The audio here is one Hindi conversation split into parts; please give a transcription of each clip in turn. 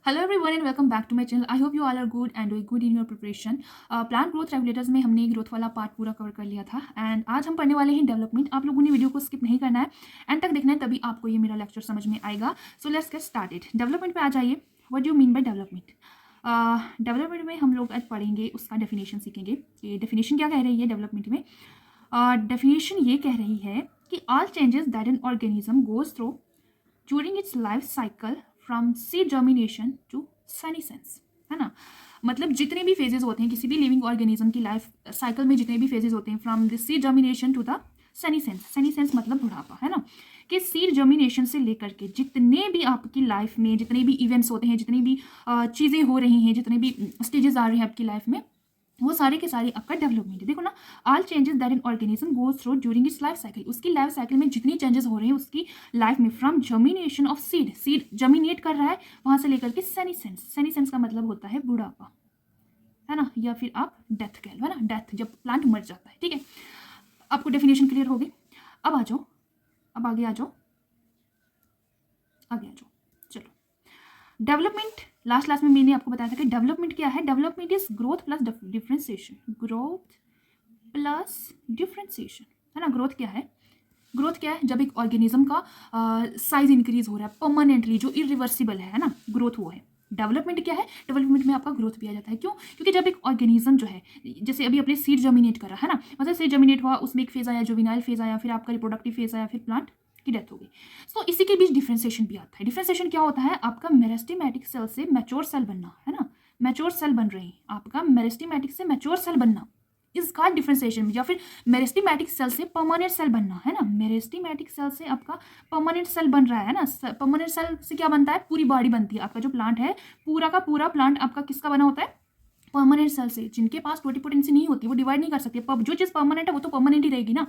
Hello everyone and welcome back to my channel. I hope you all are good and doing good in your preparation. Plant growth regulators में हमने ग्रोथ वाला पार्ट पूरा कवर कर लिया था एंड आज हम पढ़ने वाले हैं डेवलपमेंट। आप लोगों ने वीडियो को स्किप नहीं करना है, एंड तक देखना है, तभी आपको ये मेरा लेक्चर समझ में आएगा। So let's get started. Development पे आ जाइए। What do you mean by development? Development में हम लोग आज पढ़ेंगे, उसका डेफिनेशन सीखेंगे कि डेफिनेशन क्या कह रही है डेवलपमेंट में। डेफिनेशन ये कह रही है कि all changes that an organism goes through during its life cycle from seed germination to senescence, है ना। मतलब जितने भी फेजेस होते हैं किसी भी लिविंग ऑर्गेनिज्म की लाइफ साइकिल में, जितने भी फेजेस होते हैं from the seed germination to the senescence, senescence मतलब बुढ़ापा, है ना। कि सीड जर्मिनेशन से लेकर के जितने भी आपकी लाइफ में जितने भी इवेंट्स होते हैं, जितनी भी चीज़ें हो रही हैं, जितने भी स्टेजेस आ रहे हैं आपकी लाइफ में, वो सारे के सारे आपका डेवलपमेंट है। देखो ना, all changes that an organism goes through during its life cycle, उसकी लाइफ साइकिल में जितनी चेंजेस हो रहे हैं उसकी लाइफ में, from germination of seed, seed germinate कर रहा है वहां से लेकर के सेनीसेंस, सेनीसेंस का मतलब होता है बुढ़ापा, है ना, या फिर आप डेथ कह लो, है ना, डेथ जब प्लांट मर जाता है। ठीक है, आपको डेफिनेशन क्लियर होगी। अब आ जाओ, अब आगे आ जाओ, आगे आ जाओ। चलो, डेवलपमेंट लास्ट क्लास में मैंने आपको बताया था कि डेवलपमेंट क्या है। Development is growth plus differentiation, growth plus differentiation, है ना। ग्रोथ क्या है? ग्रोथ क्या है? जब एक ऑर्गेनिज्म का साइज इंक्रीज हो रहा है परमानेंटली, जो इरिवर्सिबल है ना, ग्रोथ वो है। डेवलपमेंट क्या है? डेवलपमेंट में आपका ग्रोथ भी आ जाता है। क्यों? क्योंकि जब एक ऑर्गेनिज्म जो है, जैसे अभी अपने सीड जर्मिनेट करा, है ना, मतलब सीड जर्मिनेट हुआ, उसमें एक फेज आया, जुवेनाइल फेज आया, फिर आपका रिप्रोडक्टिव फेज आया, फिर प्लांट की डेथ हो गई। सो इसी के बीच डिफ्रेंसिएशन भी आता है। डिफ्रेंसिएशन क्या होता है? आपका मेरिस्टेमेटिक सेल से मैच्योर सेल बनना, है ना, मैच्योर सेल बन रही है, आपका मेरिस्टेमेटिक से मैच्योर सेल बनना, इसका डिफ्रेंसिएशन। या फिर मेरिस्टेमेटिक सेल से परमानेंट सेल बनना, है ना, मेरिस्टेमेटिक सेल से आपका परमानेंट सेल बन रहा है ना। परमानेंट सेल से क्या बनता है? पूरी बॉडी बनती है। आपका जो प्लांट है, पूरा का पूरा प्लांट आपका किसका बना होता है? परमानेंट सेल से। जिनके पास टोटिपोटेंसी नहीं होती वो डिवाइड नहीं कर सकती। जो चीज़ परमानेंट है वो तो परमानेंट ही रहेगी ना।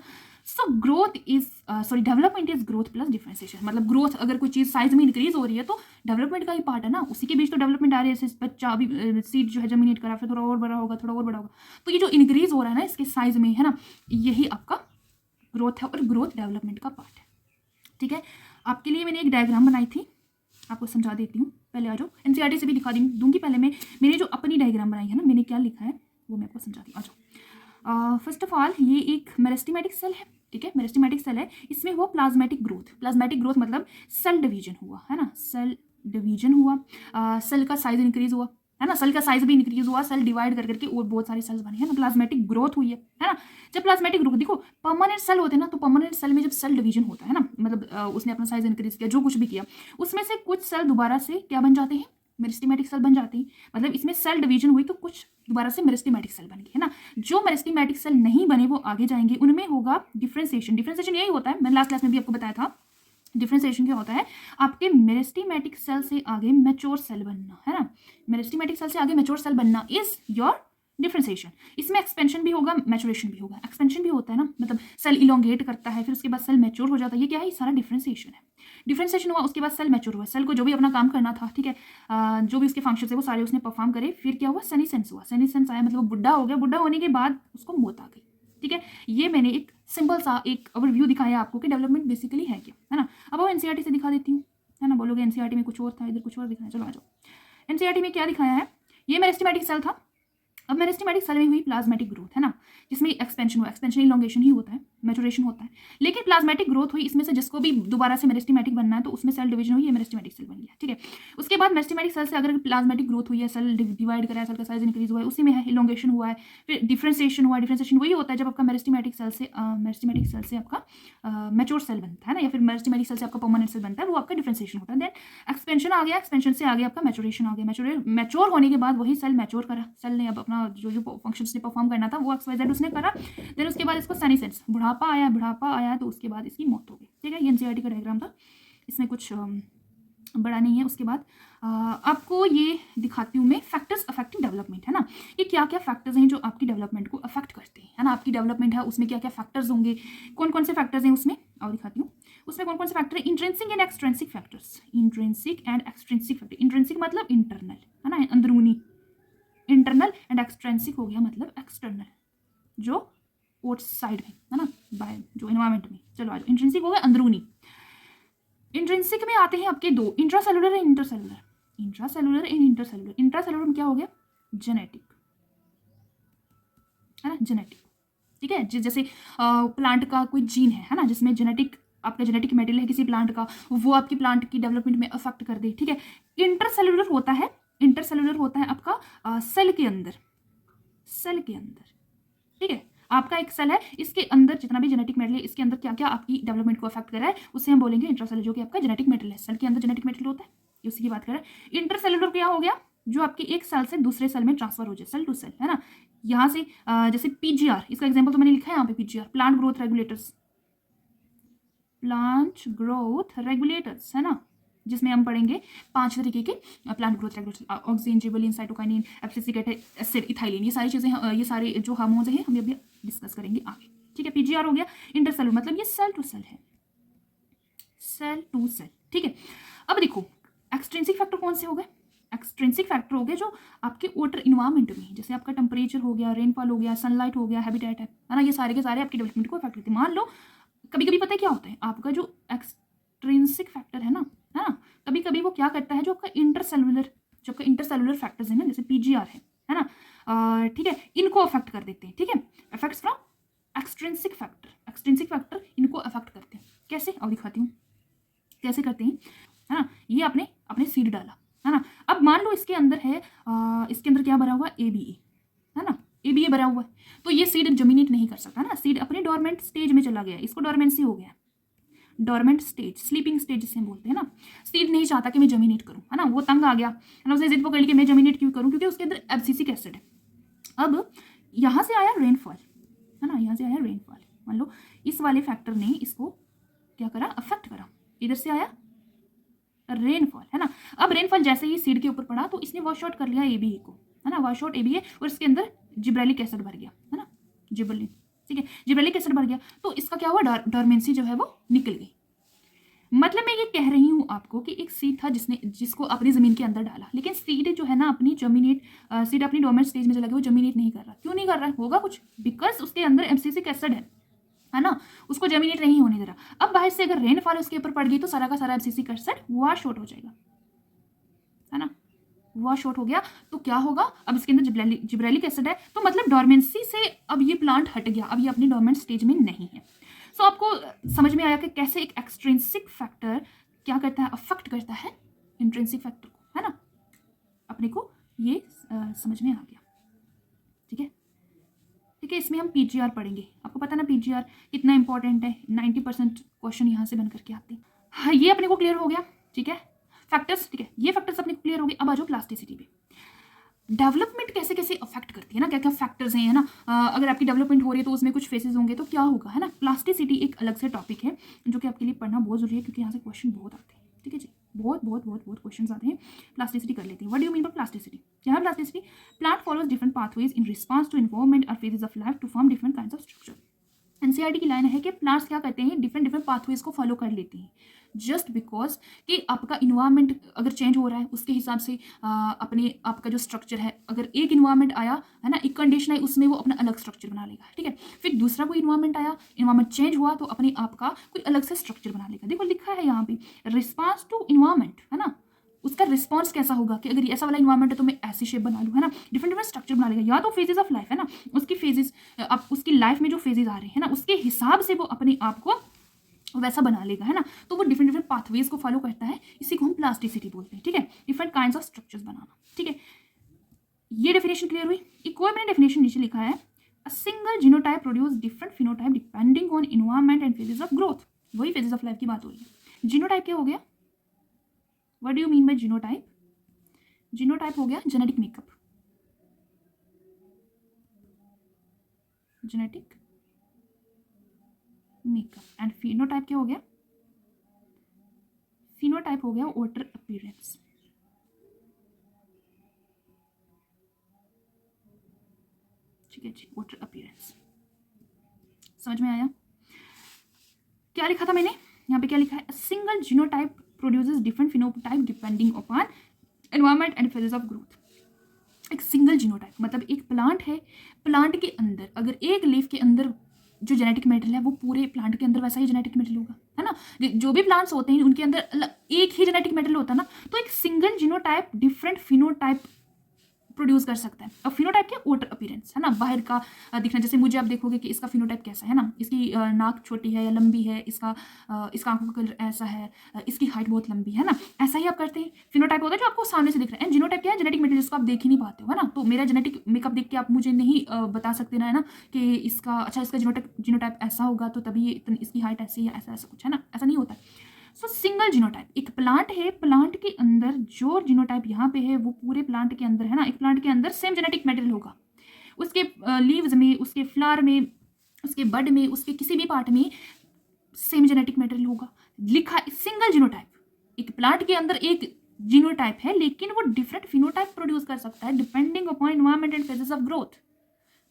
So growth is sorry development is growth plus differentiation. मतलब ग्रोथ, अगर कोई चीज़ साइज में इंक्रीज हो रही है तो डेवलपमेंट का ही पार्ट है ना, उसी के बीच तो डेवलपमेंट आ रही है। जैसे बच्चा अभी सीड जो है जर्मिनेट करा, फिर थोड़ा और बड़ा होगा, थोड़ा और बड़ा होगा, तो ये जो इंक्रीज हो रहा है ना इसके साइज में, है ना, यही आपका ग्रोथ है और ग्रोथ डेवलपमेंट का पार्ट है। ठीक है, आपके लिए मैंने एक डायग्राम बनाई थी, आपको समझा देती हूँ। पहले आ जाओ, एनसीईआरटी से भी दिखा दूंगी। पहले मैंने जो अपनी डायग्राम बनाई है ना, मैंने क्या लिखा है वो मैं आपको समझाती हूँ। आ जाओ। फर्स्ट ऑफ ऑल ये एक मेरिस्टेमेटिक सेल है। ठीक है, मेरिस्टेमेटिक सेल है, इसमें हुआ प्लाज्मेटिक ग्रोथ। प्लाज्मेटिक ग्रोथ मतलब सेल डिवीजन हुआ, है ना, सेल डिवीजन हुआ, सेल का साइज इंक्रीज हुआ, है ना, सेल का साइज भी इंक्रीज हुआ, सेल डिवाइड कर करके और बहुत सारे सेल्स बने, है ना, प्लाज्मेटिक ग्रोथ हुई है ना। जब प्लाज्मेटिक ग्रोथ, देखो परमानेंट सेल होते हैं ना, तो परमानेंट सेल में जब सेल डिवीजन होता है ना, मतलब उसने अपना साइज इंक्रीज किया, जो कुछ भी किया, उसमें से कुछ सेल दोबारा से क्या बन जाते हैं? मेरिस्टेमेटिक सेल बन जाते हैं। मतलब इसमें सेल डिवीजन हुई तो कुछ दोबारा से मेरिस्टेमेटिक सेल बन गए, है ना। जो मेरिस्टेमेटिक सेल नहीं बने वो आगे जाएंगे, उनमें होगा डिफरेंशिएशन। डिफरेंशिएशन यही होता है, मैंने लास्ट क्लास में भी आपको बताया था। डिफरेंशिएशन क्या होता है? आपके मेरिस्टेमेटिक सेल से आगे मैच्योर सेल बनना, है ना, मेरिस्टेमेटिक सेल से आगे मैच्योर सेल बनना इज योर डिफरेंशिएशन। इसमें एक्सपेंशन भी होगा, मैचुरेशन भी होगा। एक्सपेंशन भी होता है ना, मतलब सेल इलोंगेट करता है, फिर उसके बाद सेल मैच्योर हो जाता है। ये क्या है? सारा डिफरेंशिएशन है। डिफरेंशिएशन हुआ, उसके बाद सेल मैच्योर हुआ, सेल को जो भी अपना काम करना था, ठीक है, जो भी उसके फंक्शन है वो सारे उसने परफॉर्म करे। फिर क्या हुआ? सेनीसेंस हुआ। सेनीसेंस आया मतलब वो बुढ़ा हो गया। बुढ़ा होने के बाद उसको मौत आ गई। ठीक है, ये मैंने एक सिंपल सा एक ओवरव्यू दिखाया आपको कि डेवलपमेंट बेसिकली है क्या, है ना। अब वो एनसीईआरटी से दिखा देती हूँ, है ना। बोलोगे एनसीईआरटी में कुछ और था, इधर कुछ और दिखाया। चलो आ जाओ, एनसीईआरटी में क्या दिखाया है? ये मेरिस्टेमेटिक सेल था। अब मेरिस्टेमेटिक सेल में हुई प्लाज्मेटिक ग्रोथ, है ना, जिसमें एक्सपेंशन हुआ। एक्सपेंशन इलोंगेशन ही होता है, मैचुरेशन होता है। लेकिन प्लाज्मेटिक ग्रोथ हुई, इसमें से जिसको भी दोबारा से मेरिस्टेमेटिक बनना है तो उसमें सेल डिवीजन हुई, ये मेरिस्टेमेटिक सेल बन गया। ठीक है, उसके बाद मेरिस्टेमेटिक सेल से अगर प्लाज्मेटिक ग्रोथ हुई है, सेल डिवाइड करा है, सेल का साइज इंक्रीज हुआ है, उसी में है इलोंगेशन हुआ है, फिर डिफरेंशिएशन हुआ। डिफरेंशिएशन वही होता है जब आपका मेरिस्टेमेटिक सेल से आपका मैच्योर सेल बनता है ना, या फिर मेरिस्टेमेटिक सेल से आपका परमानेंट सेल बनता है, वो आपका डिफरेंशिएशन होता है। देन एक्सपेंशन आ गया, एक्सपेंशन से आगे आपका मैचुरेशन आ गया। मैच्योर होने के बाद वही सेल मैच्योर करा, सेल ने अब अपना जो फंक्शंस ने परफॉर्म करना था वो XYZ उसने करा। देन उसके बाद इसको सेनीसेंस, बुढ़ापा आया तो उसके बाद इसकी मौत हो गई। ठीक है, ये एनसीईआरटी का डायग्राम था, इसमें कुछ बड़ा नहीं है। उसके बाद आपको ये दिखाती हूँ मैं फैक्टर्स अफेक्टिंग डेवलपमेंट, है ना। ये क्या क्या फैक्टर्स हैं जो आपकी डेवलपमेंट को अफेक्ट करते हैं, है ना। आपकी डेवलपमेंट है उसमें क्या क्या फैक्टर्स होंगे, कौन कौन से फैक्टर्स हैं उसमें, और दिखाती हूँ उसमें कौन कौन से फैक्टर है। Intrinsic and extrinsic factors, intrinsic and extrinsic factor. Intrinsic मतलब इंटरनल, है ना, अंदरूनी, इंटरनल, एंड एक्सट्रिंसिक हो गया मतलब एक्सटर्नल, जो आउटसाइड में, है ना, बाय जो एनवायरमेंट में। चलो आज इंट्रिंसिक हो गया अंदरूनी। इंट्रिंसिक में आते हैं आपके दो, intracellular and intercellular. Intracellular and intercellular. Intracellular में क्या हो गया, जेनेटिक, है ना, जेनेटिक, ठीक है। जैसे प्लांट का कोई जीन है ना, जिसमें जेनेटिक, आपका जेनेटिक मटेरियल है किसी प्लांट का, वो आपकी प्लांट की डेवलपमेंट में अफेक्ट कर दे, ठीक है। इंटरसेलुलर होता है, इंटरसेलुलर होता है आपका सेल के अंदर, सेल के अंदर, ठीक है। आपका एक सेल है, इसके अंदर जितना भी जेनेटिक मटेरियल है, इसके अंदर क्या क्या आपकी डेवलपमेंट को अफेक्ट कर रहा है, उसे हम बोलेंगे इंट्रासेलुलर, जो कि आपका जेनेटिक मटेरियल है। सेल के अंदर जेनेटिक मटेरियल होता है, ये उसी की बात कर रहे हैं। इंटरसेलुलर क्या हो गया, जो आपकी एक सेल से दूसरे सेल में ट्रांसफर हो जाए, सेल टू सेल, है ना। यहाँ से जैसे पीजीआर, इसका एग्जाम्पल तो मैंने लिखा है यहाँ पे, PGR, plant growth regulators, plant growth regulators, है ना, जिसमें हम पढ़ेंगे 5 तरीके के plant growth regulators, oxygen, gibberellin, cytokinin, abscisic acid, ethylene, ये सारी चीज़ें, ये सारे जो हार्मोन्स हैं हम अभी डिस्कस करेंगे आगे, ठीक है। पीजीआर हो गया। इंटरसेलुलर मतलब ये सेल टू सेल है, सेल टू सेल, ठीक है। अब देखो एक्सट्रिंसिक फैक्टर कौन से हो गए, एक्सट्रिंसिक फैक्टर हो गए जो आपके वाटर इन्वायरमेंट में, जैसे आपका टेम्परेचर हो गया, रेनफॉल हो गया, सनलाइट हो गया, हैबिटेट है ना, ये सारे के सारे आपकी डेवलपमेंट को अफेक्ट करते हैं। मान लो कभी कभी पता है क्या होता है, आपका जो एक्सट्रिंसिक फैक्टर है ना, कभी कभी वो क्या करता है, जो आपका इंटरसेलुलर, जो आपका इंटरसेलुलर फैक्टर्स है ना, जैसे पीजीआर है ना, ठीक है, इनको अफेक्ट कर देते हैं, ठीक है। Effects from extrinsic factor, extrinsic factor इनको अफेक्ट करते हैं, कैसे, और दिखाती हूँ कैसे करते हैं, है ना। ये आपने अपने सीड डाला, है ना, अब मान लो इसके अंदर है, इसके अंदर क्या भरा हुआ है, ABA, है ना, ABA भरा हुआ है, तो ये सीड जमिनेट नहीं कर सकता ना, सीड अपने डोरमेंट स्टेज में चला गया, इसको डोरमेंसी हो गया, डोरमेंट स्टेज, स्लीपिंग स्टेज जिसे हम बोलते हैं ना। सीड नहीं चाहता कि मैं जमिनेट करूं, है ना, वो तंग आ गया, है ना, उसने जिद पकड़ ली कि मैं जमिनेट क्यों करूं, क्योंकि उसके अंदर एब्सिसिक एसिड है। अब यहाँ से आया रेनफॉल, है ना, यहाँ से आया रेनफॉल, मान लो इस वाले फैक्टर ने इसको क्या करा, अफेक्ट करा, इधर से आया रेनफॉल, है ना। अब रेनफॉल जैसे ही सीड के ऊपर पड़ा तो इसने वॉश आउट कर लिया ABA को, है ना, वॉश आउट ABA, और इसके अंदर जिब्रेलिक एसिड भर गया, है ना, जिब्रेलिन, ठीक है, जिब्रेलिक एसिड भर गया, तो इसका क्या हुआ, डोरमेंसी जो है वो निकल गई। मतलब मैं ये कह रही हूँ आपको कि एक सीड था जिसको अपनी जमीन के अंदर डाला, लेकिन सीड जो है ना अपनी जमीनेट, सीड अपनी डोरमेंट स्टेज में चला गया, वो जमीनेट नहीं कर रहा, क्यों नहीं कर रहा, होगा कुछ, बिकॉज उसके अंदर एब्सिसिक एसिड है ना, उसको जमिनेट नहीं होने दे रहा। अब बाहर से अगर रेनफॉल उसके ऊपर पड़ गई तो सारा का सारा एब्सिसिक एसिड वॉश आउट हो जाएगा, है ना, वॉश आउट हो गया, तो क्या होगा, अब इसके अंदर जिब्रेलिक एसिड है, तो मतलब डोरमेंसी से अब ये प्लांट हट गया, अब ये अपनी डोरमेंट स्टेज में नहीं है। सो आपको समझ में आया कि कैसे एक एक्सट्रिंसिक फैक्टर क्या करता है, अफेक्ट करता है इंट्रिंसिक फैक्टर को, है ना, अपने को ये समझ में आ गया, ठीक है, ठीक है। इसमें हम पीजीआर पढ़ेंगे, आपको पता ना पीजीआर कितना इंपॉर्टेंट है, 90% क्वेश्चन यहाँ से बन करके आते हैं। हाँ, ये अपने को क्लियर हो गया, ठीक है, फैक्टर्स, ठीक है, ये फैक्टर्स अपने को क्लियर हो गए। अब आ जाओ प्लास्टिसिटी पे, डेवलपमेंट कैसे कैसे अफेक्ट करती है ना, क्या क्या फैक्टर्स हैं, है ना, अगर आपकी डेवलपमेंट हो रही है तो उसमें कुछ फेसेस होंगे तो क्या होगा, है ना। प्लास्टिसिटी एक अलग से टॉपिक है जो कि आपके लिए पढ़ना बहुत जरूरी है, क्योंकि यहाँ से क्वेश्चन बहुत आते हैं, ठीक है जी, बहुत बहुत बहुत बहुत क्वेश्चन आते हैं। प्लास्टिसिटी कर लेते हैं। What do you mean by plasticity, क्या है plasticity, plant follows different pathways in response to environment और phases of life to form different kinds of structure. NCERT की लाइन है कि प्लांट्स क्या करते हैं, डिफरेंट डिफरेंट पाथवेज को फॉलो कर लेते हैं, जस्ट बिकॉज कि आपका इन्वायरमेंट अगर चेंज हो रहा है उसके हिसाब से अपने आपका जो स्ट्रक्चर है, अगर एक इन्वायरमेंट आया, है ना, एक कंडीशन है, उसमें वो अपना अलग स्ट्रक्चर बना लेगा, ठीक है। फिर दूसरा कोई इन्वायरमेंट आया, इन्वायरमेंट चेंज हुआ तो अपने आप का कोई अलग से स्ट्रक्चर बना लेगा। देखो लिखा है यहाँ पे रिस्पॉन्स टू इन्वायरमेंट, है ना, उसका रिस्पॉन्स कैसा होगा कि अगर ऐसा वाला इन्वायरमेंट है तो मैं ऐसी शेप बना लूँ, है ना, डिफरेंट डिफरेंट स्ट्रक्चर बना लेगा, या तो फेजेस ऑफ लाइफ, है ना, उसकी फेजेस, अब उसकी लाइफ में जो फेजेस आ रहे हैं ना उसके हिसाब से वो अपने आप को वैसा बना लेगा, है ना। तो वो डिफरेंट डिफरेंट पाथवेज को फॉलो करता है, इसी को हम प्लास्टिसिटी बोलते हैं, ठीक है, डिफरेंट काइंड्स ऑफ स्ट्रक्चर्स बनाना, ठीक है। ये डेफिनेशन क्लियर हुई। एक और मैंने डेफिनेशन नीचे लिखा है, a single genotype produce different phenotype depending on environment and phases of growth. वही फेजेस ऑफ लाइफ की बात हो रही है। जीनोटाइप क्या हो गया, what do you mean bye genotype, genotype हो गया genetic makeup, genetic makeup, and phenotype क्या हो गया, फिनोटाइप हो गया वाटर अपीयरेंस, ठीक है जी, वाटर अपीयरेंस। समझ में आया क्या लिखा था मैंने, यहाँ पे क्या लिखा है, single genotype produces different phenotype depending upon environment and phases of growth. एक सिंगल जीनोटाइप मतलब एक प्लांट है, प्लांट के अंदर अगर एक लीफ के अंदर जो जेनेटिक मेटेरियल है वो पूरे प्लांट के अंदर वैसा ही जेनेटिक मेटेरियल होगा, है ना। जो भी प्लांट्स होते हैं उनके अंदर एक ही जेनेटिक मेटेरियल होता है ना, तो एक single genotype different phenotype produce कर सकता है। अब फिनोटाइप क्या, आउटर अपीयरेंस, है ना, बाहर का दिखना। जैसे मुझे आप देखोगे कि इसका फिनोटाइप कैसा है ना, इसकी नाक छोटी है या लंबी है, इसका आंखों का कलर ऐसा है, इसकी हाइट बहुत लंबी है ना, ऐसा ही आप करते हैं। फिनोटाइप होता है जो आपको सामने से दिख रहा है, एंड जीनोटाइप क्या है, जेनेटिक मटेरियल जिसको आप देख ही नहीं पाते हो, है ना। तो मेरा जेनेटिक मेकअप देख के आप मुझे नहीं बता सकते ना, है ना, कि इसका अच्छा इसका जीनोटाइप ऐसा होगा तो तभी इसकी हाइट ऐसी है, ऐसा ऐसा कुछ, है ना, ऐसा नहीं होता। सो सिंगल जीनोटाइप, एक प्लांट है, प्लांट के अंदर जो जीनोटाइप यहाँ पे है वो पूरे प्लांट के अंदर, है ना, एक प्लांट के अंदर सेम जेनेटिक मटेरियल होगा, उसके लीव्स में, उसके फ्लावर में, उसके बड में, उसके किसी भी पार्ट में सेम जेनेटिक मटेरियल होगा। लिखा सिंगल जीनोटाइप, एक प्लांट के अंदर एक जीनोटाइप है लेकिन वो डिफरेंट फिनोटाइप प्रोड्यूस कर सकता है depending upon environment and phases of growth.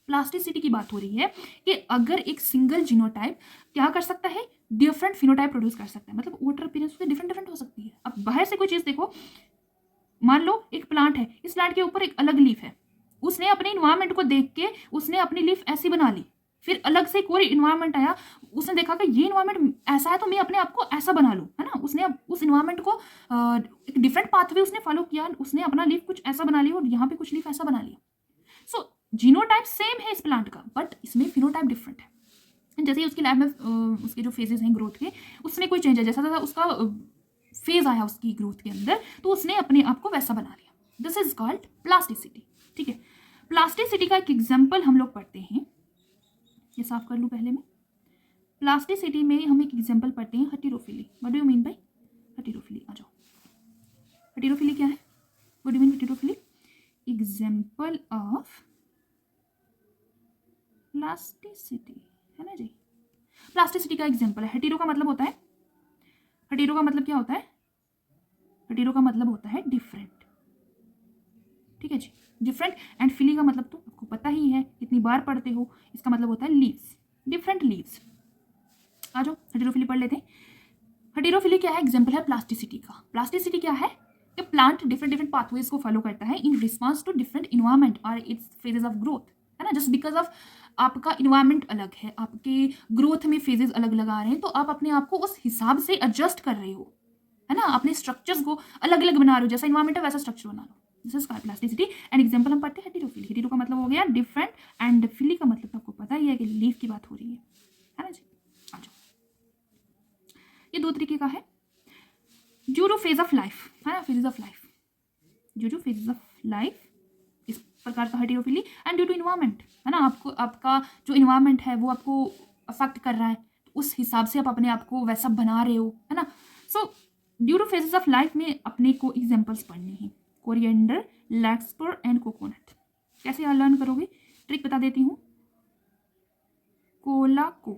Plasticity की बात हो रही है कि अगर एक सिंगल जीनोटाइप क्या कर सकता है, डिफरेंट फिनोटाइप प्रोड्यूस कर सकता है, मतलब वाटर अपीयरेंस उसकी डिफरेंट डिफरेंट हो सकती है। अब बाहर से कोई चीज देखो, मान लो एक प्लांट है, इस प्लांट के ऊपर एक अलग लीफ है, उसने अपने इन्वायरमेंट को देख के उसने अपनी लीफ ऐसी बना ली, फिर अलग से कोई इन्वायरमेंट आया, उसने देखा कि ये इन्वायरमेंट ऐसा है तो मैं अपने आप को ऐसा बना लूँ, है ना। उसने उस इन्वायरमेंट को एक डिफरेंट पाथवे उसने फॉलो किया, उसने अपना लीफ कुछ ऐसा बना लिया और यहाँ पे कुछ लीफ ऐसा बना लिया। सो जीनोटाइप सेम है इस प्लांट का, बट इसमें फिनोटाइप डिफरेंट है। जैसे ही उसकी लाइफ में उसके जो फेजेस हैं ग्रोथ के, उसमें कोई चेंज है, जैसा जैसा उसका फेज आया उसकी ग्रोथ के अंदर, तो उसने अपने आप को वैसा बना लिया। This is called plasticity. ठीक है, प्लास्टिसिटी का एक एग्जाम्पल हम लोग पढ़ते हैं, ये साफ कर लूँ पहले में। प्लास्टिसिटी में हम एक एग्जाम्पल पढ़ते हैं, heterophylly. What do you mean by heterophylly? आ जाओ, हेटेरोफिली क्या है, what do you mean heterophylly? Example of plasticity, है ना जी। प्लास्टिसिटी का एग्जाम्पल है, हेटेरो का मतलब होता है, हेटेरो का मतलब क्या होता है, हेटेरो का मतलब होता है डिफरेंट। ठीक है जी, डिफरेंट। एंड फिली का मतलब तो आपको पता ही है, कितनी बार पढ़ते हो, इसका मतलब होता है लीव्स, डिफरेंट लीव्स। आ जाओ हेटेरोफिली पढ़ लेते हैं। हेटेरोफिली क्या है, एग्जाम्पल है प्लास्टिसिटी का। प्लास्टिसिटी क्या है कि प्लांट डिफरेंट डिफरेंट पाथवेज को फॉलो करता है in response to different environment और इट्स फेजेस ऑफ ग्रोथ, है ना। जस्ट बिकॉज ऑफ आपका इन्वायरमेंट अलग है, आपके ग्रोथ में फेजेस अलग अलग आ रहे हैं, तो आप अपने आप को उस हिसाब से एडजस्ट कर रहे हो, है ना, अपने स्ट्रक्चर्स को अलग अलग बना रहे हो, जैसा इन्वायरमेंट है वैसा स्ट्रक्चर बना लो। This is called plasticity. And example हम पढ़ते हैं हेटेरोफिली। हेटेरो का मतलब हो गया डिफरेंट, एंड फिली का मतलब आपको पता ही है कि लीफ की बात हो रही है ना जी। आ जाओ, ये दो तरीके का है, due two phase of life, है ना, phases of life, due two phases of life, इस प्रकार का हेटेरोफिली। एंड ड्यू टू इन्वायरमेंट, है ना, आपको आपका जो इन्वायरमेंट है वो आपको अफेक्ट कर रहा है, तो उस हिसाब से आप अपने आप को वैसा बना रहे हो, है ना। So due two phases of life में अपने को एग्जाम्पल्स पढ़ने हैं, कोरिएंडर, लैक्सपर एंड कोकोनट। कैसे आप लर्न करोगे, ट्रिक बता देती हूँ। कोलाको,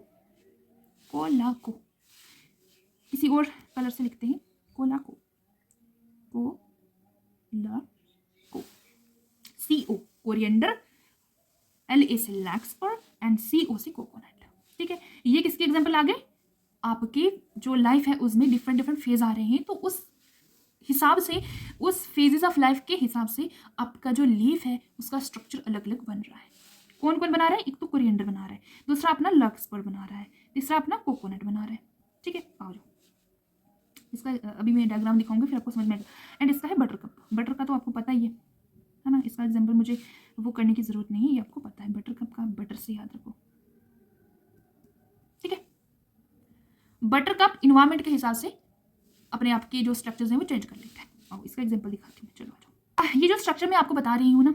कोलाको, किसी और कलर से लिखते हैं, कोलाको, कोलाको, CO कोरिएंडर, LA से लैक्सपर एंड CO से कोकोनट। ठीक है, ये किसके एग्जाम्पल आ गए, आपके जो लाइफ है उसमें डिफरेंट डिफरेंट फेज आ रहे हैं, तो उस हिसाब से, उस फेजेस ऑफ लाइफ के हिसाब से आपका जो लीफ है उसका स्ट्रक्चर अलग अलग बन रहा है। कौन कौन बना रहा है, एक तो कोरिएंडर बना रहा है, दूसरा अपना लैक्सपर बना रहा है, तीसरा अपना कोकोनट बना रहा है। ठीक है, आ जाओ, इसका अभी मैं डायग्राम दिखाऊंगी फिर आपको समझ में आएगा। एंड इसका है बटर कप। बटर का तो आपको पता ही है ना, इसका एग्जाम्पल मुझे वो करने की जरूरत नहीं है, ये आपको पता है, बटर कप का बटर से याद रखो। ठीक है, बटर कप इन्वायरमेंट के हिसाब से अपने आप के जो स्ट्रक्चर्स हैं वो चेंज कर लेता है। और इसका एग्जाम्पल दिखाती हूँ, चलो आ जाओ। ये जो स्ट्रक्चर मैं आपको बता रही हूँ ना,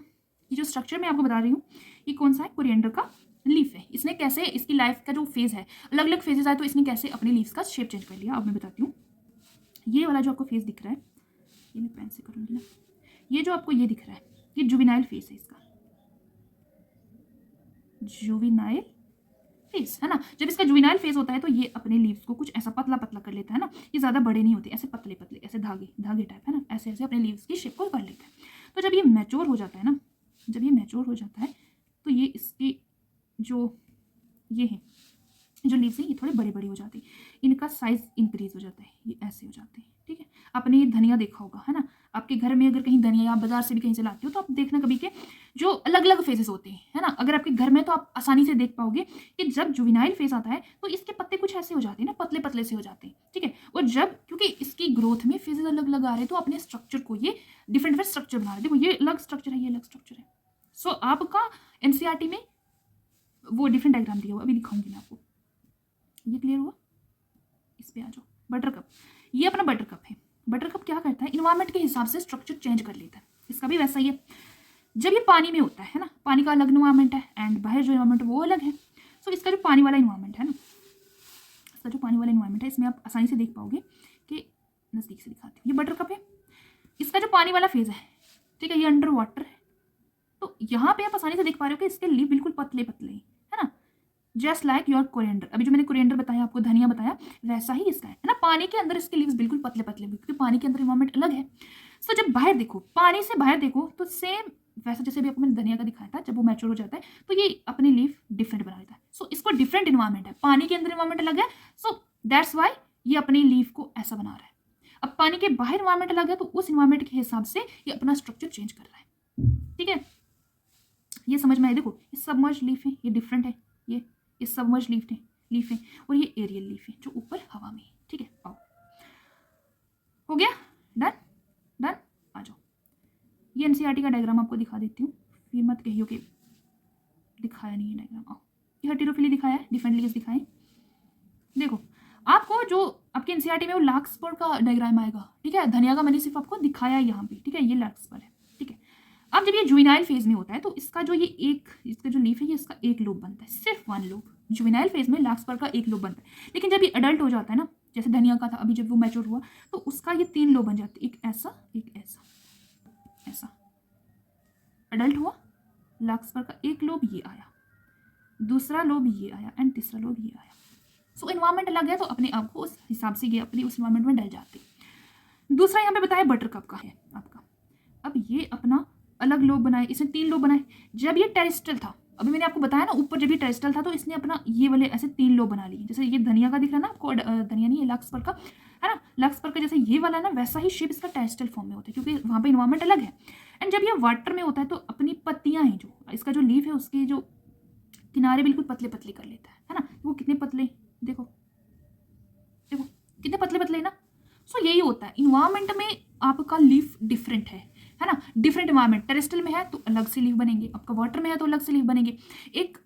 ये जो स्ट्रक्चर मैं आपको बता रही हूँ, ये कौन सा है, कोरिएंडर का लीफ है। इसने कैसे, इसकी लाइफ का जो फेज है, अलग अलग फेजेस आए, तो इसने कैसे अपने लीव्स का शेप चेंज कर लिया, अब मैं बताती हूँ। ये वाला जो आपको फेज दिख रहा है, ये मैं पेन से करूँगी ना, ये जो आपको ये दिख रहा है, ये जुवेनाइल फेज है इसका, जुवेनाइल फेज, है ना। जब इसका जुवेनाइल फेज होता है तो ये अपने लीव्स को कुछ ऐसा पतला पतला कर लेता है ना, ये ज़्यादा बड़े नहीं होते, ऐसे पतले पतले, ऐसे धागे धागे टाइप, है ना, ऐसे ऐसे अपने लीव्स की शेप को कर लेता है। तो जब ये मैच्योर हो जाता है ना, जब ये मैच्योर हो जाता है तो ये इसकी जो ये है जो लीव्स हैं ये थोड़े बड़े बड़े हो जाते हैं, इनका साइज इंक्रीज हो जाता है, ये ऐसे हो जाते हैं। ठीक है, आपने ये धनिया देखा होगा, है ना, आपके घर में अगर कहीं धनिया या बाजार से भी कहीं से लाते हो तो आप देखना कभी के जो अलग अलग फेजेस होते हैं, है ना, अगर आपके घर में तो आप आसानी से देख पाओगे कि जब जुवेनाइल फेज आता है तो इसके पत्ते कुछ ऐसे हो जाते हैं ना, पतले पतले से हो जाते हैं। ठीक है, और जब क्योंकि इसकी ग्रोथ में फेजेस अलग अलग आ रहे हैं तो अपने स्ट्रक्चर को ये डिफरेंट डिफरेंट स्ट्रक्चर बना रहे हैं। देखो ये अलग स्ट्रक्चर है, ये अलग स्ट्रक्चर है। सो आपका एनसीईआरटी में वो डिफरेंट डायग्राम दिया हुआ, अभी दिखाऊंगी मैं आपको। ये क्लियर हुआ? इस पे आ जाओ। बटर कप, ये अपना बटर कप है। बटर कप क्या करता है, इन्वायरमेंट के हिसाब से स्ट्रक्चर चेंज कर लेता है। इसका भी वैसा ही है। जब ये पानी में होता है ना, पानी का अलग इन्वायरमेंट है एंड बाहर जो इन्वायरमेंट है वो अलग है। सो इसका जो पानी वाला इन्वायरमेंट है ना, इसका जो पानी वाला इन्वायरमेंट है इसमें आप आसानी से देख पाओगे कि नज़दीक से दिखाती हूँ, ये बटर कप है। इसका जो पानी वाला फेज है, ठीक है, ये अंडर वाटर है। तो यहाँ पे आप आसानी से देख पा रहे हो कि इसके लीफ बिल्कुल पतले पतले हैं, है ना, जस्ट लाइक योर कोरिएंडर। अभी जो मैंने कोरिएंडर बताया आपको, धनिया बताया, वैसा ही इसका है ना, पानी के अंदर इसके लीव्स बिल्कुल पतले पतले, क्योंकि पानी के अंदर इन्वायरमेंट अलग है। सो जब बाहर देखो, पानी से बाहर देखो तो सेम वैसा जैसे भी आपको मैंने धनिया का दिखाया था, जब वो मैच्योर हो जाता है तो ये अपनी लीफ डिफरेंट बना लेता है। सो इसको डिफरेंट इन्वायरमेंट है, पानी के अंदर इन्वायरमेंट अलग है, सो दैट्स वाई ये अपनी लीफ को ऐसा बना रहा है। अब पानी के बाहर इन्वायरमेंट अलग है तो उस इन्वायरमेंट के हिसाब से ये अपना स्ट्रक्चर चेंज कर रहा है। ठीक है, ये समझ में आए? देखो ये सबमर्ज लीफ है, ये डिफरेंट है, ये सबमर्ज लीफ है और ये एरियल लीफ है जो ऊपर हवा में है। ठीक है, आओ, हो गया, डन डन, आ जाओ। ये एनसीईआरटी का डायग्राम आपको दिखा देती हूँ, फिर मत कहियो कि दिखाया नहीं है डायग्राम। आओ, ये हेटेरोफिली दिखाया है, डिफरेंट लीव्स दिखाए। देखो आपको जो आपके एनसीईआरटी में वो लार्कस्पर का डायग्राम आएगा। ठीक है, धनिया का मैंने सिर्फ आपको दिखाया है यहाँ पे। ठीक है, ये लार्कस्पर है। ठीक है, अब जब ये जुवेनाइल फेज में होता है तो इसका जो ये एक, इसका जो लीफ है ये इसका एक लोब बनता है, सिर्फ वन लोब। जुवेनाइल फेज में लार्कस्पर का एक लोब बनता है, लेकिन जब ये अडल्ट हो जाता है ना, जैसे धनिया का था, अभी जब वो मैच्योर हुआ तो उसका ये 3 लोब बन जाते हैं, एक ऐसा, एक ऐसा, ऐसा। अडल्ट हुआ, लार्कस्पर का एक लोब ये आया, दूसरा लोब ये आया एंड तीसरा लोब ये आया। सो इन्वायरमेंट अलग है तो अपने आप को उस हिसाब से ये अपनी उस इन्वायरमेंट में डल जाते हैं। दूसरा यहाँ पे बताया बटर कप का है आपका। अब ये अपना अलग लोब बनाए, इसने 3 लोब बनाए। जब ये टेरिस्टल था, अभी मैंने आपको बताया ना ऊपर जब ये टेरिस्टल था तो इसने अपना ये वाले ऐसे 3 लोब बना लिए। जैसे ये धनिया का दिख रहा है ना आपको, धनिया नहीं, ये लार्कस्पर का है ना, लार्कस्पर का जैसे ये वाला ना वैसा ही शेप इसका टेरिस्टल फॉर्म में होता है, क्योंकि वहाँ पे इन्वायरमेंट अलग है। एंड जब ये वाटर में होता है तो अपनी पत्तियाँ हैं, जो इसका जो लीफ है उसके जो किनारे बिल्कुल पतले पतले कर लेता है ना। वो कितने पतले, देखो देखो कितने पतले पतले है ना। सो यही होता है, इन्वायरमेंट में आपका लीफ डिफरेंट है ना, डिफरेंट इन्वायरमेंट। टेरेस्ट्रियल में है तो अलग से लीफ बनेंगे, आपका वाटर में है तो अलग से लीफ बनेंगे। एक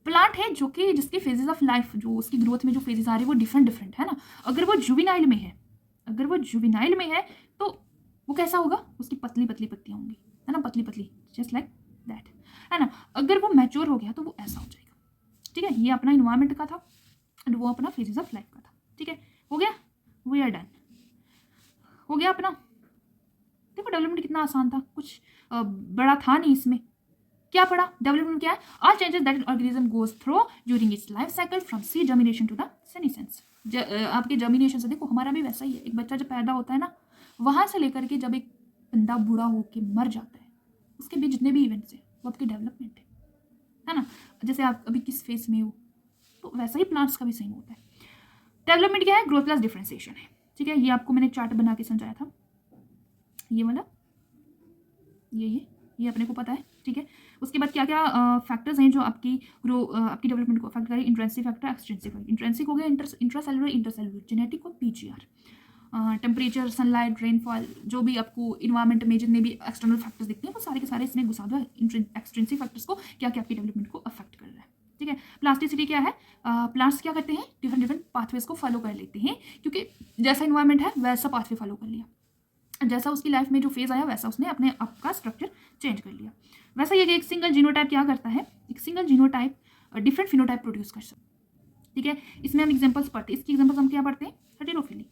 प्लांट है जो कि जिसके फेजेस ऑफ लाइफ, जो उसकी ग्रोथ में जो फेजेस आ रहे हैं वो डिफरेंट डिफरेंट है ना। अगर वो जुवेनाइल में है, अगर वो जुवेनाइल में है तो वो कैसा होगा, उसकी पतली पतली पत्तियाँ होंगी, है ना, पतली पतली, जस्ट लाइक दैट, है ना। अगर वो मैच्योर हो गया तो वो ऐसा हो जाएगा। ठीक है, ये अपना इन्वायरमेंट का था एंड वो अपना फेजेस ऑफ लाइफ का था। ठीक है, हो गया, वी आर डन, हो गया अपना। देखो डेवलपमेंट कितना आसान था, कुछ बड़ा था नहीं इसमें। क्या पढ़ा, डेवलपमेंट क्या है, all changes that an organism goes through during its life cycle from seed germination to the senescence. आपके जर्मिनेशन से, देखो हमारा भी वैसा ही है, एक बच्चा जब पैदा होता है ना, वहाँ से लेकर के जब एक बंदा बूढ़ा होकर मर जाता है, उसके बीच जितने भी इवेंट्स हैं वो आपकी डेवलपमेंट है ना। जैसे आप अभी किस फेज में हो, तो वैसा ही प्लांट्स का भी सेम होता है। डेवलपमेंट क्या है, ग्रोथ प्लस डिफरेंशिएशन है। ठीक है, ये आपको मैंने चार्ट बना के समझाया था, ये वाला, ये अपने को पता है। ठीक है, उसके बाद क्या क्या फैक्टर्स हैं जो आपकी आपकी डेवलपमेंट को अफेक्ट करें। Intrinsic factor, extrinsic factor. Intrinsic हो गया इंट्रासेलुलर, इंटरसेलुलर, जेनेटिक और पीजीआर। टेम्परेचर, सनलाइट, रेनफॉल, जो भी आपको इन्वायरमेंट में जितने भी एक्सटर्नल फैक्टर्स दिखते हैं वो सारे के सारे इसमें घुसा दो। एक्सट्रिंसिक फैक्टर्स को क्या क्या आपकी डेवलपमेंट को अफेक्ट कर रहा है। ठीक है, प्लास्टिसिटी क्या है, प्लांट्स क्या करते हैं, डिफरेंट डिफरेंट पाथवेज को फॉलो कर लेते हैं, क्योंकि जैसा इन्वायरमेंट है वैसा पाथवे फॉलो कर लिया, जैसा उसकी लाइफ में जो फेज आया वैसा उसने अपने आप का स्ट्रक्चर चेंज कर लिया। वैसा ये कि एक सिंगल जीनोटाइप क्या करता है, एक single genotype different phenotype produce कर सकता है। ठीक है, इसमें हम एग्जांपल्स पढ़ते हैं, इसकी एग्जांपल्स हम क्या पढ़ते हैं, हेटेरोफिली।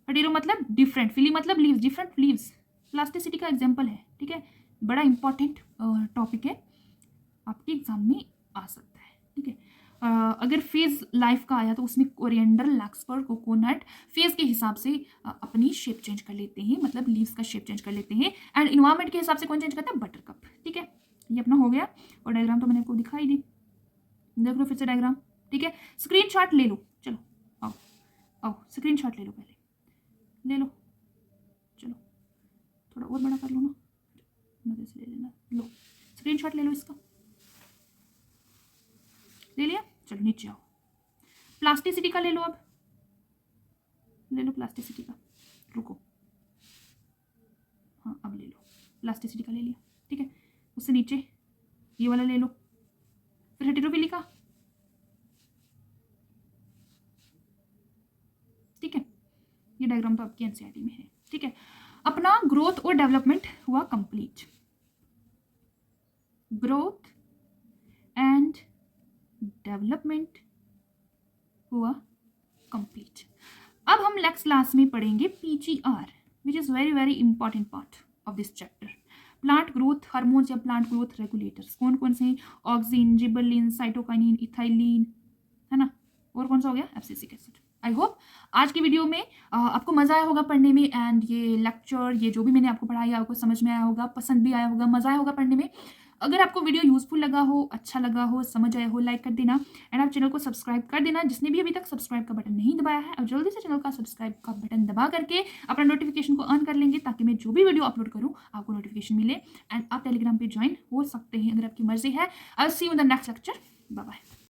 हेटेरो मतलब डिफरेंट, फिली मतलब लीव्स, डिफरेंट लीव्स, प्लास्टिसिटी का एग्जांपल है। ठीक है, बड़ा इंपॉर्टेंट टॉपिक है, आपके एग्जाम में आ सकता है। ठीक है, अगर फेज लाइफ का आया तो उसमें कोरिएंडर, लार्कस्पर, कोकोनट फेज के हिसाब से अपनी शेप चेंज कर लेते हैं, मतलब लीव्स का शेप चेंज कर लेते हैं। एंड इन्वायरमेंट के हिसाब से कौन चेंज करता है, बटरकप। ठीक है, ये अपना हो गया और डायग्राम तो मैंने आपको दिखाई दी, देख लो फिर से डायग्राम। ठीक है, स्क्रीनशॉट ले लो, चलो आओ आओ स्क्रीनशॉट ले लो, पहले ले लो, चलो थोड़ा और बड़ा कर लो ना, मजे से ले लेना, लो स्क्रीनशॉट ले लो इसका, ले लिया, चलो नीचे आओ, प्लास्टिसिटी का ले लो, अब ले लो प्लास्टिसिटी का, रुको, हाँ अब ले लो, प्लास्टिसिटी का ले लिया, ठीक है, उससे नीचे ये वाला ले लो, फिर हेटेरोफिली का, ठीक है, ये डायग्राम तो आपकी एनसीईआरटी में है, ठीक है। अपना ग्रोथ और डेवलपमेंट हुआ कंप्लीट, ग्रोथ एंड डेवलपमेंट हुआ कंप्लीट। अब हम नेक्स्ट क्लास में पढ़ेंगे PGR, which is very very important part of this chapter. Plant growth hormones या प्लांट ग्रोथ रेगुलेटर्स कौन कौन से हैं? ऑक्सिन, जिबरलिन, साइटोकाइनिन, इथाइलिन, है ना, और कौन सा हो गया? Abscisic acid. आई होप आज की वीडियो में आपको मज़ा आया होगा पढ़ने में, एंड ये लेक्चर, ये जो भी मैंने आपको पढ़ाया आपको समझ में आया होगा, पसंद भी आया होगा, मज़ा आया होगा पढ़ने में। अगर आपको वीडियो यूजफुल लगा हो, अच्छा लगा हो, समझ आया हो, लाइक कर देना, एंड आप चैनल को सब्सक्राइब कर देना जिसने भी अभी तक सब्सक्राइब का बटन नहीं दबाया है, और जल्दी से चैनल का सब्सक्राइब का बटन दबा करके अपना नोटिफिकेशन को ऑन कर लेंगे, ताकि मैं जो भी वीडियो अपलोड करूँ आपको नोटिफिकेशन मिले, एंड आप टेलीग्राम पे ज्वाइन हो सकते हैं अगर आपकी मर्जी है। I will see you in the next lecture, bye bye.